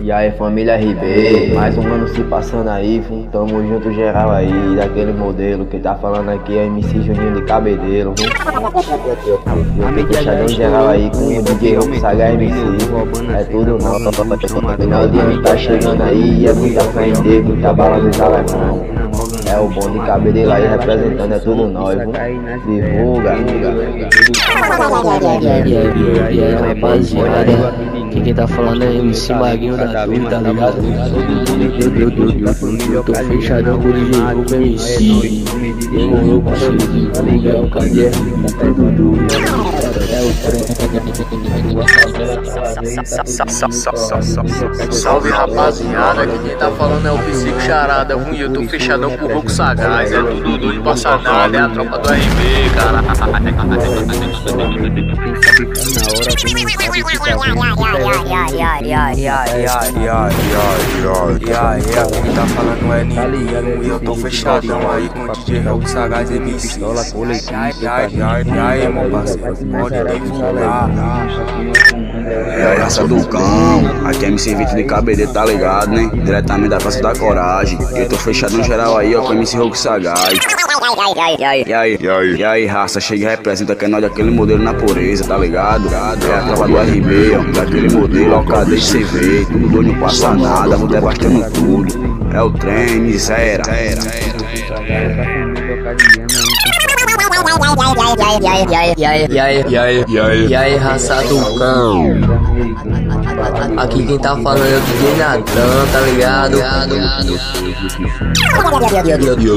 E aí, família RB, mais um ano se passando aí, tamo junto geral aí, daquele modelo que tá falando aqui é MC Juninho de Cabedelo, eu tô fechadão geral aí com o DJ Roco Saga MC, é tudo nosso, final de ano tá chegando aí, é muita fé em Deus, muita bala nos alemão, é o bom de Cabedelo aí representando, é tudo nós, divulga. E aí, rapaziada, quem tá falando é MC Maguinho da Turma, tá ligado? Eu tô fechadão com o DJ Roco MC. Demorou pra subir, tá ligado? Cadê? É Dudu. É o trem. Salve, rapaziada, quem tá falando é o Psico Charada. E eu tô fechadão com o Roco Sagaz. É do Dudu de passa nada, é a tropa do RB, cara. Quem tá falando é Ninho e eu tô fechadão aí com o DJ Roco Sagaz MC. E aí, meu parceiro, pode divulgar. É a raça do cão, aqui é MC Vitor de Cabedelo, tá ligado, né? Diretamente da Praça da Coragem. Eu tô fechadão geral aí, ó, com o MC Roco Sagaz. E aí, raça, chega e representa que é nós daquele modelo na pureza, tá ligado? É a tropa do RB, ó, daquele modelo, ó, cadê você vê? Tudo doido, não passa nada, vou devastando tudo. É o trem, miséria. E aí, raça do cão. Aqui quem tá falando é o DJ Natan, tá ligado?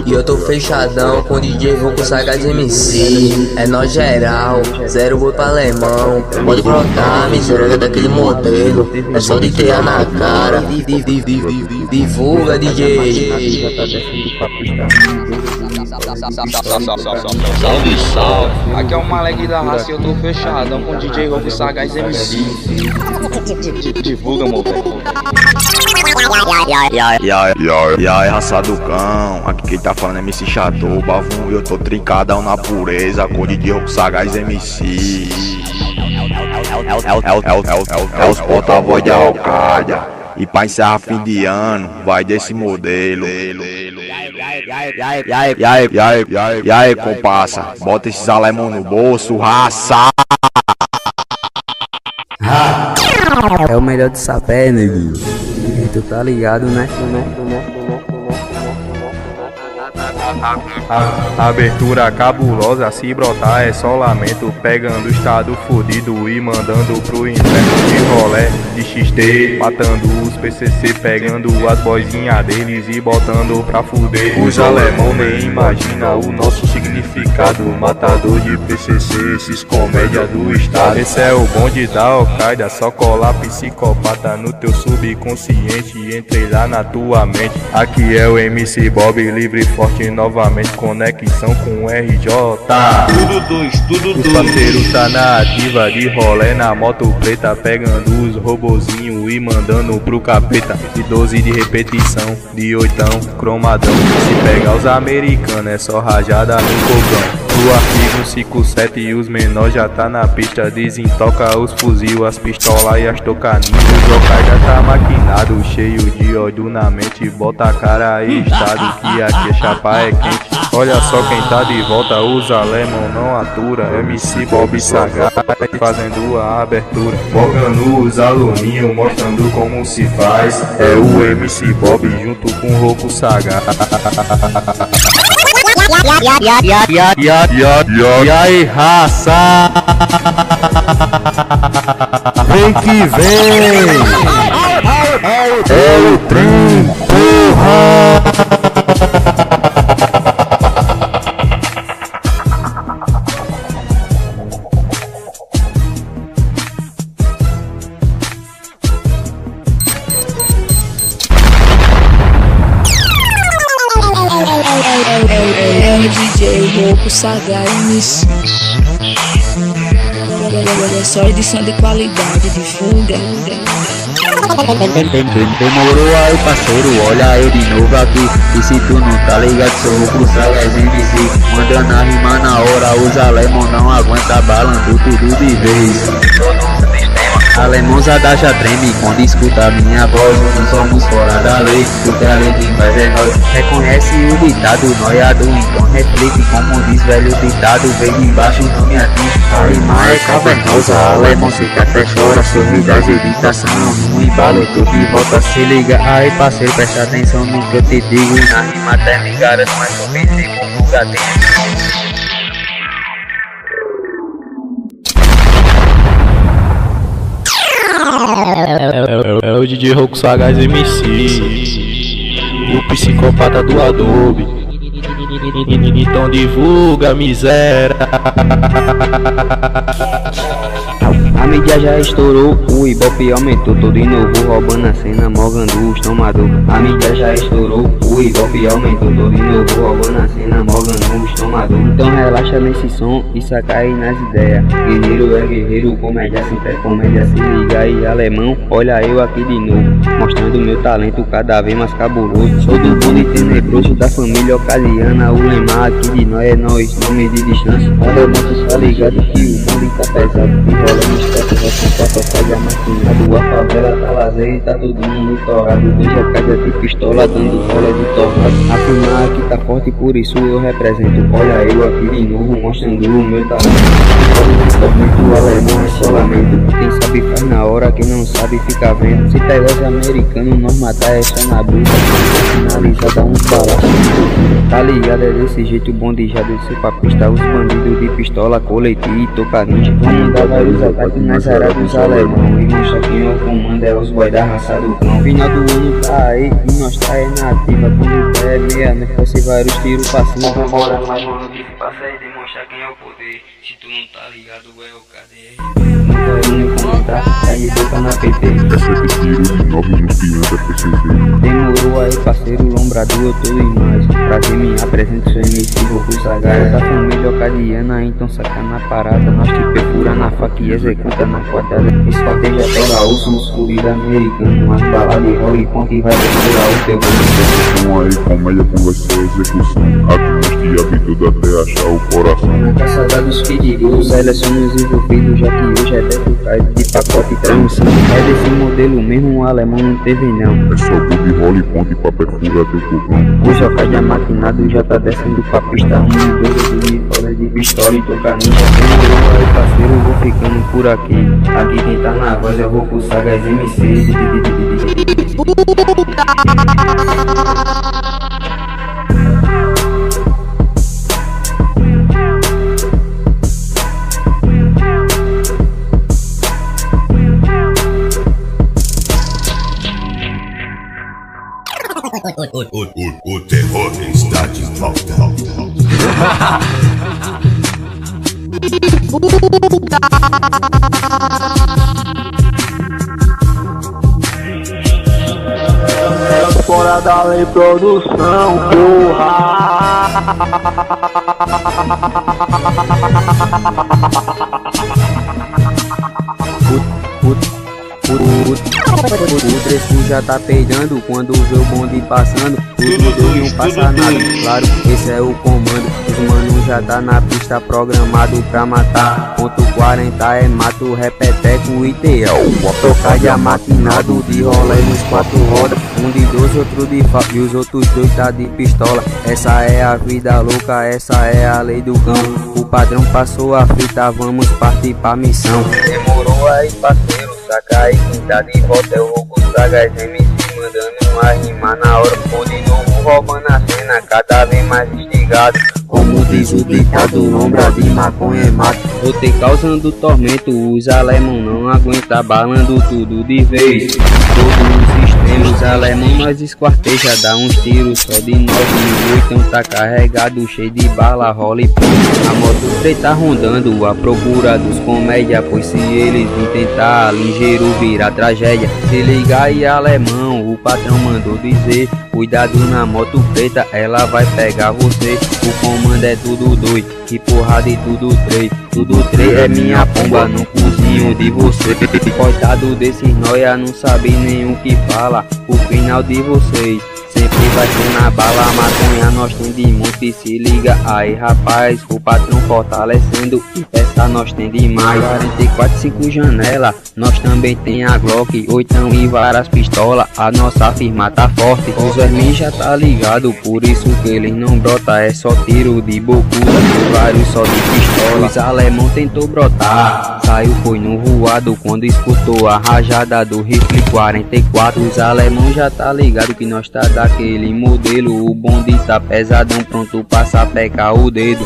E eu tô fechadão com o DJ Roco Sagaz MC. É nós geral, zero boi pra alemão. Pode brotar, miséria daquele modelo. É só de tear na cara. Divulga, DJ. Salve, salve. Aqui é o Malek da raça e eu tô fechadão com o DJ Roco Sagaz MC. Divulga, moleque. E aí, raça do cão, aqui quem tá falando é MC Chateau, Bavum, eu tô trincadão na pureza com o DJ Roco Sagaz MC. É os porta-voz de Alcádia. E pra encerrar fim de ano, vai desse modelo. E aí, compassa, bota esses alemão no bolso, raça. É o melhor de sapé, neguinho. Tu tá ligado, né? Abertura cabulosa, se brotar é só lamento. Pegando o estado fudido e mandando pro inferno de rolé, de XT, matando os PCC, pegando as boizinhas deles e botando pra fuder. Os alemão nem imagina o nosso significado. Matador de PCC, esses comédia do estado. Esse é o bonde da Al-Qaeda, só colar psicopata no teu subconsciente e entrei lá na tua mente. Aqui é o MC Bob, livre e forte novamente, conexão com o RJ. Os parceiros tá na ativa, de rolé na moto preta, pegando os robozinhos e mandando pro capeta. De 12 de repetição, de 8, cromadão. Se pegar os americanos é só rajada no cocão. O artigo 57 e os menores já tá na pista, desentoca os fuzil, as pistolas e as tocaninhas. O Al-Qaeda tá maquinado, cheio de ódio na mente, bota a cara aí, estado que aqui é chapa é quente. Olha só quem tá de volta, os alemão não atura. MC Bob Sagaz fazendo a abertura, bocando os aluninhos, mostrando como se faz. É o MC Bob junto com o Roco Sagaz. E aí, raça, vem que vem, é o trem, porra. É o DJ Roco Sagaz MC. É só edição de qualidade, divulga. Demorou aí, parceiro, olha eu de novo aqui. E se tu não tá ligado, sou o Roco Sagaz MC. Mandando a rima na hora, os alemão não aguenta balando tudo de vez. alemãozada já treme quando escuta minha voz. Não somos fora da lei, o que a lei faz é nós. Reconhece o ditado, noiado, então reflete como diz velho ditado. Vem de baixo, não me atinge, a rima é cavernosa. Alemão sei que até chora, sorri das editação. No embalo tu de volta, se liga aí parceiro, presta atenção no que eu te digo. Na rima até me garanto, mas eu pensei como gatinho. É o DJ Roku Sagaz MC, o psicopata do Adobe. Então divulga, miséria. A mídia já estourou, o Ibope aumentou, todo de novo roubando a cena, mogando os tomador. A mídia já estourou, o Ibope aumentou, todo de novo roubando a cena, mogando os tomador. Então relaxa nesse som e saca aí nas ideias. Guerreiro é guerreiro, comédia sempre é comédia. Se liga aí alemão, olha eu aqui de novo, mostrando meu talento cada vez mais cabuloso. Sou do bonde tenebroso da família ocasiana, o lema aqui de nós é nós, nome de distância. Alemão, tu tá ligado que o bonde tá pesado, enrola no espeto, vai comprar pra sair maquinado. A favela tá lazer e tá todo mundo torrado. Veja casa de pistola dando bola de torrado. Afirmar que tá forte, por isso eu represento. Olha eu aqui de novo, mostrando o meu talento. O alemão é só lamento. Quem sabe faz na hora, quem não sabe fica vendo. Se pegar os americanos, nós matar é só na bruxa. Finalizada um palácio. Tá ligado, é desse jeito, o bonde já desceu pra pista. Os bandidos de pistola, colete e toca ninja. Vamos dar vários ataques nas áreas dos alemão. E mostra quem é o comando, é os boy da raça do cão. Final do ano tá aí e nós tá aí na ativa. Quando é meia-noite, você vários tiros pra cima. Vambora mais uma noite pra sair, demonstrar quem é o poder. Se tu não tá ligado, é o KDR. Nunca eu nem comentar, aí boca na PT. É 7 tiros de 9 nos piantas PCZ. Demorou aí parceiro, lombrador, eu tô demais. Prazer me apresento, sou MC Roku Sagaz. Da família ocadiana, então saca na parada. Nós te perfura na faca e executa na quadrada. Esquarteja toda a osso nos corrida americano. Umas baladas de Holly Ponte e vai procurar o teu gosto. Então aí comédia com vai ser execução. Aqui nós te habituda até achar o coração. Na caçada dos perigosos, seleciona os envolvidos, já que hoje é deputado de pacote e transmissão. É desse modelo mesmo, o alemão não teve não. É só tudo de Holly Ponte pra perfurar teu pulmão. O Jocádia maquinado já tá descendo pra pista. Um de fora de pistola e tocar ninja. Demorou aí parceiro, vou ficando por aqui. Aqui quem tá na voz é o Roku Sagaz MC. O terror está de volta. Fora da lei produção, porra. O trecho já tá peidando quando vê o bonde passando. Tudo deu e não passa nada, claro, esse é o comando. Os manos já tá na pista programado pra matar. Ponto 40 é mato, repeteco e teão. Tocar de amaquinado de rolê nos 4 rodas. Um de 12, outro de faca e os outros 2 tá de pistola. Essa é a vida louca, essa é a lei do cão. O padrão passou a fita, vamos partir pra missão. Demorou aí parceiro, saca aí quem tá de volta é o Roku Sagaz MC, mandando uma rima na hora. Pô, de novo roubando a cena, cada vez mais instigado. Como diz o ditado, lombra de maconha é mato. Voltei causando tormento, os alemão não aguenta, balando tudo de vez. Todos os sistemas, alemão nós esquarteja, dá uns tiros só de 9 mil. Então tá carregado, cheio de bala, rola e pum. A moto preta rondando, à procura dos comédia, pois se eles vêm tentar, ligeiro vira tragédia. Se liga aí alemão, o patrão mandou dizer, cuidado na moto preta, ela vai pegar você. O comando é tudo doido, que porrada e tudo três. Tudo três é minha pomba no cozinho de você. Coitado desses noia, não sabe nem o que fala. O final de vocês Sempre vai ser na bala, maconha nós tem de monte, se liga aí rapaz, o patrão fortalecendo e peça nós tem demais. 44, 5 janela, nós também tem a Glock, 8 e várias pistolas, a nossa firma tá forte. Os vermes já tá ligado, por isso que eles não brota, é só tiro de bocuda, vários só de pistola. Os alemão tentou brotar, saiu foi no voado quando escutou a rajada do rifle 44. Os alemão já tá ligado que nós tá daquele modelo, o bonde tá pesadão, pronto pra sapecar o dedo.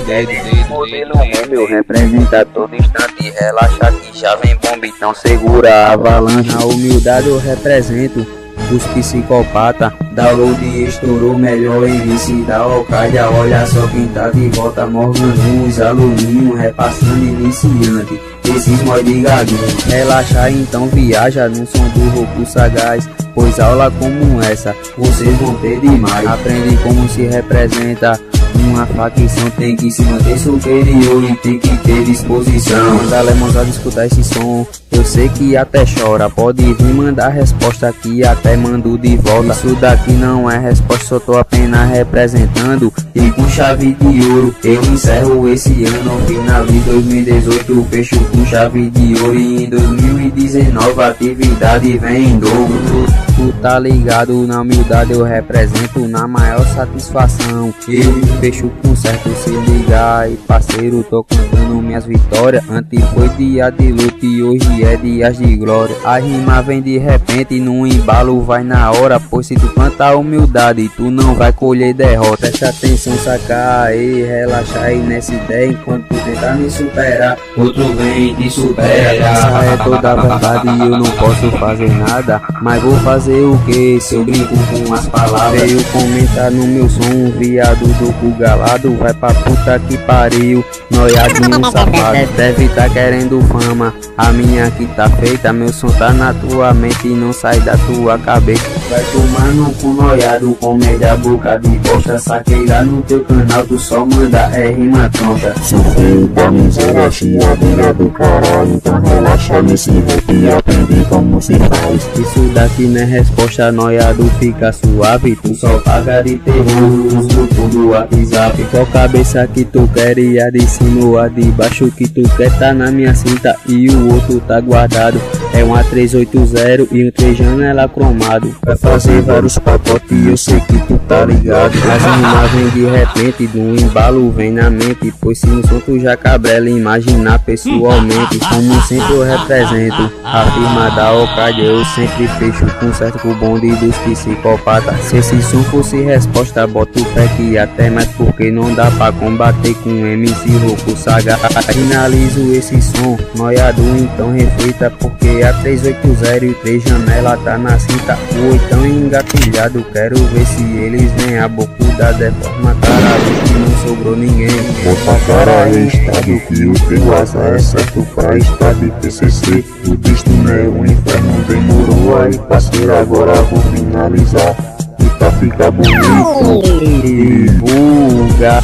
Modelo meu representa todo instante, relaxa que já vem bomba, então segura a avalanche. Na humildade eu represento os psicopata, download estourou, melhor MC da Al-Qaeda. Olha só quem tá de volta, Morgan, os aluninhos repassando iniciante, esses mod de gaguinho. Relaxa então viaja no som do Roku sagaz, pois aula como essa vocês vão ter demais. Aprende como se representa uma facção, tem que se manter superior e tem que ter disposição. Manda alemãozada escutar esse som, eu sei que até chora, pode vir mandar resposta que até mando de volta. Isso daqui não é resposta, só tô apenas representando, e com chave de ouro eu encerro esse ano. Final de 2018 fecho com chave de ouro, e em 2019 a atividade vem em dobro. Tu tá ligado, na humildade eu represento na maior satisfação. Eu fecho com certo, se ligar, e parceiro, tô contando minhas vitórias. Antes foi dia de luta e hoje é dias de glória. A rima vem de repente, no embalo vai na hora, pois se tu plantar humildade tu não vai colher derrota. Presta atenção, sacar aí, relaxa aí nessa ideia, enquanto tu tentar me superar, outro vem e te supera. Essa é toda a verdade e eu não posso fazer nada, mas vou fazer o que se eu brinco com as palavras? Veio comentar no meu som, viado do cu galado, vai pra puta que pariu, noiadinho safado. Deve tá querendo fama, a minha aqui tá feita, meu som tá na tua mente e não sai da tua cabeça. Vai tomar no cu noiado, comédia boca de bosta, saquei lá no teu canal, tu só manda rima troncha. Sou feio da miséria, chiadeira do caralho, então relaxa nesse rap e aprende como se faz. Isso daqui não é resposta, noiado fica suave, tu só paga de terror nos grupos do WhatsApp. Qual cabeça que tu quer, e a de cima ou a de baixo que tu quer tá na minha cinta e o outro tá guardado. É um A380 e um 3 janela cromado, vai fazer vários pacotes e eu sei que tu tá ligado. As rimas vem de repente, do embalo vem na mente, pois se no som tu já cabrela, imaginar pessoalmente. Como sempre eu represento a firma da Al-Qaeda, eu sempre fecho com certo com o bonde dos psicopatas. Se esse som fosse resposta, bota o pé que até mais, porque não dá pra combater com MC Roku Saga. Finalizo esse som, noiado então reflita, porque a 380 e 3 janela tá na cinta, o oitão engatilhado, quero ver se eles vêm a bocuda deforma, caralho que não sobrou ninguém. Bota a cara aí, estado, que o teu azar é certo pra estado e PCC. O destino é o inferno, demorou aí parceiro, agora vou finalizar e pra ficar bonito divulga.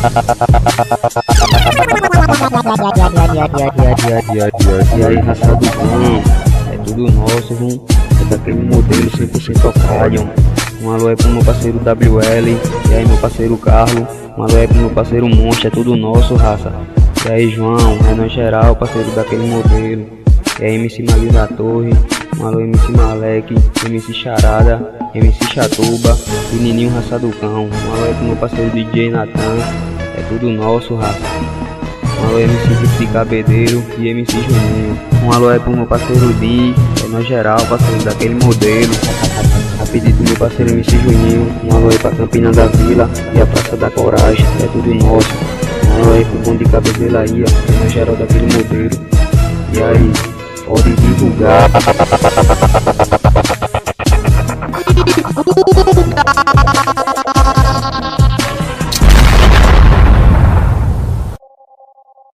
E aí raça do cão, é tudo nosso, é daquele modelo 100% Al-Qaeda. Um alô é pro meu parceiro WL, e aí meu parceiro Carlos, um alô é pro meu parceiro Monte, é tudo nosso, raça. E aí João, Renan Geral, parceiro daquele modelo, e aí MC Maguinho da Torre, um alô MC Malek, MC Charada, MC Chatuba e Nininho Raça do Cão. Um alô é pro meu parceiro DJ Natan, é tudo nosso, raça. Um alô é MC Riff de Cabedeiro e MC Juninho. Um alô é pro meu parceiro Di, é no geral, parceiro daquele modelo. A pedido do meu parceiro MC Juninho. Um alô é pra Campina da Vila e a Praça da Coragem, é tudo nosso. Um alô é pro bonde de Cabedelaria, é no geral daquele modelo. E aí, pode divulgar.